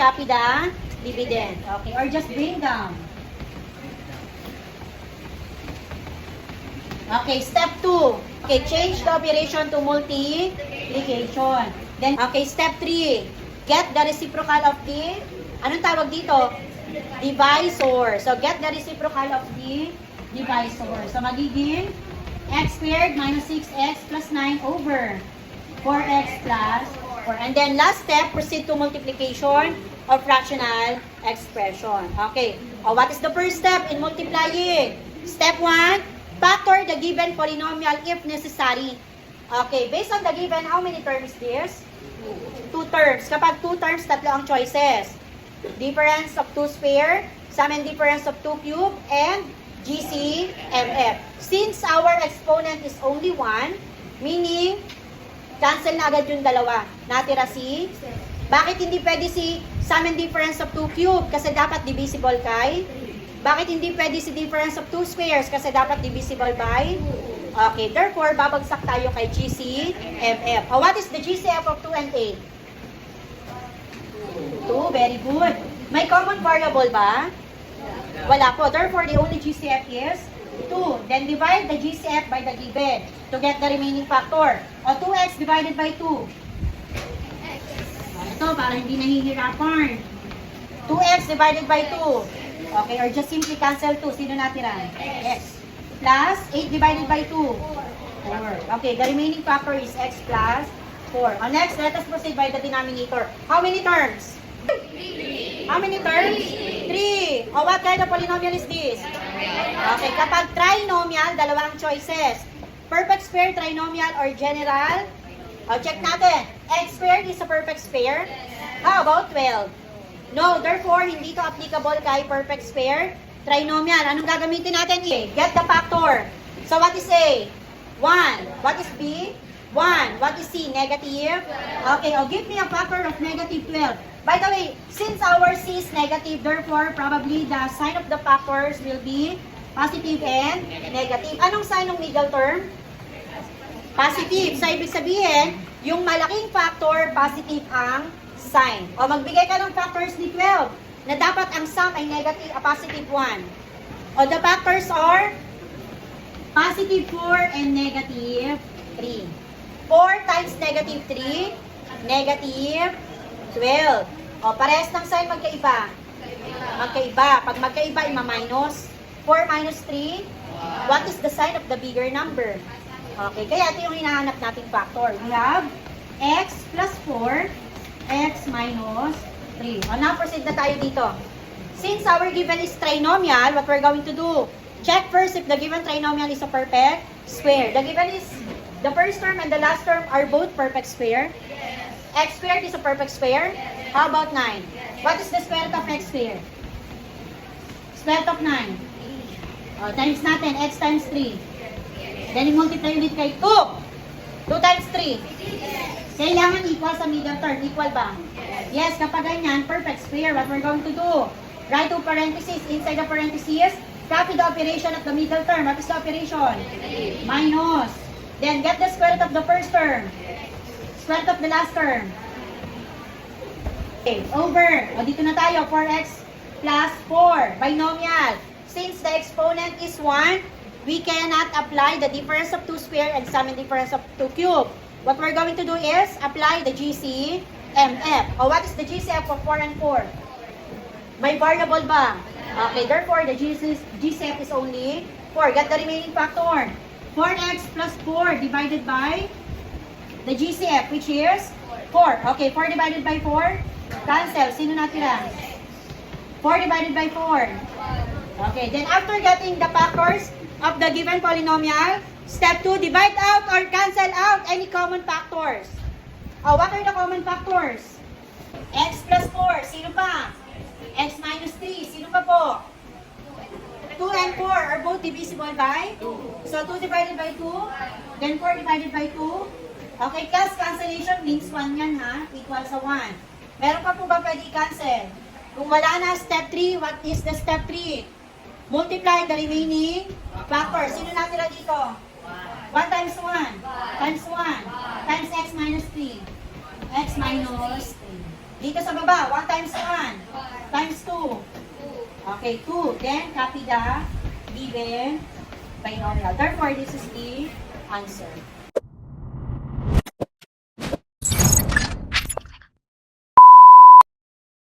copy the dividend. Okay, or just bring down. Okay, step 2. Okay, change the operation to multiplication. Then, okay, step 3. Get the reciprocal of the, anong tawag dito? Divisor. So, get the reciprocal of the divisor. So, magiging x squared minus 6x plus 9 over 4x plus 4. And then, last step, proceed to multiplication of fractional expression. Okay. What is the first step in multiplying? Step 1, factor the given polynomial if necessary. Okay. Based on the given, how many terms this? 2 terms. Kapag 2 terms, tatlo ang choices. Difference of 2 square, sum and difference of 2 cube, and GCMF. Since our exponent is only 1, meaning, cancel na agad yung dalawa. Natira si, bakit hindi pwede si sum and difference of 2 cube? Kasi dapat divisible kay, bakit hindi pwede si difference of 2 squares? Kasi dapat divisible by, okay, therefore, babagsak tayo kay GCMF. What is the GCF of 2 and 8? 2, very good. May common variable ba? Wala po. Therefore, the only GCF is 2. Then, divide the GCF by the given to get the remaining factor. O, 2x divided by 2. Ito, para hindi nahihirapan. 2x divided by 2. Okay, or just simply cancel 2. Sino natira? X. Plus, 8 divided by 2. 4. Okay, the remaining factor is x plus 4. Next, let us proceed by the denominator. How many terms? 3. How many terms? 3. What kind of polynomial is this? Okay, kapag trinomial, dalawang choices. Perfect square, trinomial, or general. Check natin. X squared is a perfect square. How about 12? No, therefore, hindi to applicable kay perfect square, trinomial. Anong gagamitin natin? A. Get the factor. So, what is A? 1. What is B? 1. What is C? Negative. Okay, give me a factor of negative 12. By the way, since our C is negative, therefore, probably the sign of the factors will be positive and negative. Anong sign ng middle term? Positive. So, ibig sabihin, yung malaking factor, positive ang sign. O, magbigay ka ng factors ni 12 na dapat ang sum ay negative, positive 1. O, the factors are positive 4 and negative 3. 4 times negative 3, negative 12. O, parehas ng sign magkaiba. Magkaiba. Pag magkaiba, ima-minus. 4 minus 3, what is the sign of the bigger number? Okay, kaya ito yung hinahanap nating factor. We have x plus 4, x minus 3. O, now proceed na tayo dito. Since our given is trinomial, what we're going to do? Check first if the given trinomial is a perfect square. The given is, the first term and the last term are both perfect square. X squared is a perfect square. How about 9? What is the square root of x squared? Square root of 9. O, times natin, x times 3. Then, i-multiply ulit kay 2. 2 times 3. Kailangan equal sa middle term. Equal ba? Yes, kapag ganyan, perfect square. What we're going to do? Write two parentheses. Inside the parentheses, copy the operation of the middle term. What is the operation? Minus. Then, get the square root of the first term. Square root of the last term. Okay, over. O, dito na tayo. 4x plus 4. Binomial. Since the exponent is 1, we cannot apply the difference of 2 square and sum and difference of 2 cube. What we're going to do is apply the GCMF. O, what is the GCF of 4 and 4? May variable ba? Okay, therefore, the GCF is only 4. Get the remaining factor. 4x plus 4 divided by the GCF, which is 4. Okay, 4 divided by 4. Cancel. Sino natira? 4 divided by 4. Okay, then after getting the factors of the given polynomial, step 2, divide out or cancel out any common factors. Oh, what are the common factors? X plus 4. Sino pa? X minus 3. Sino pa po? 2 and 4 are both divisible by? 2. So, 2 divided by 2. Then 4 divided by 2. Okay, class cancellation means 1 yan ha. Equal sa 1. Meron pa po ba pwede i-cancel? Kung wala na step 3, what is the step 3? Multiply the remaining factors. Sino natira dito? 1 times 1. Times 1. Times x minus 3. X minus 3. Dito sa baba, 1 times 1. Times 2. Okay, 2. Then, copy the given binomial. Therefore, this is the answer.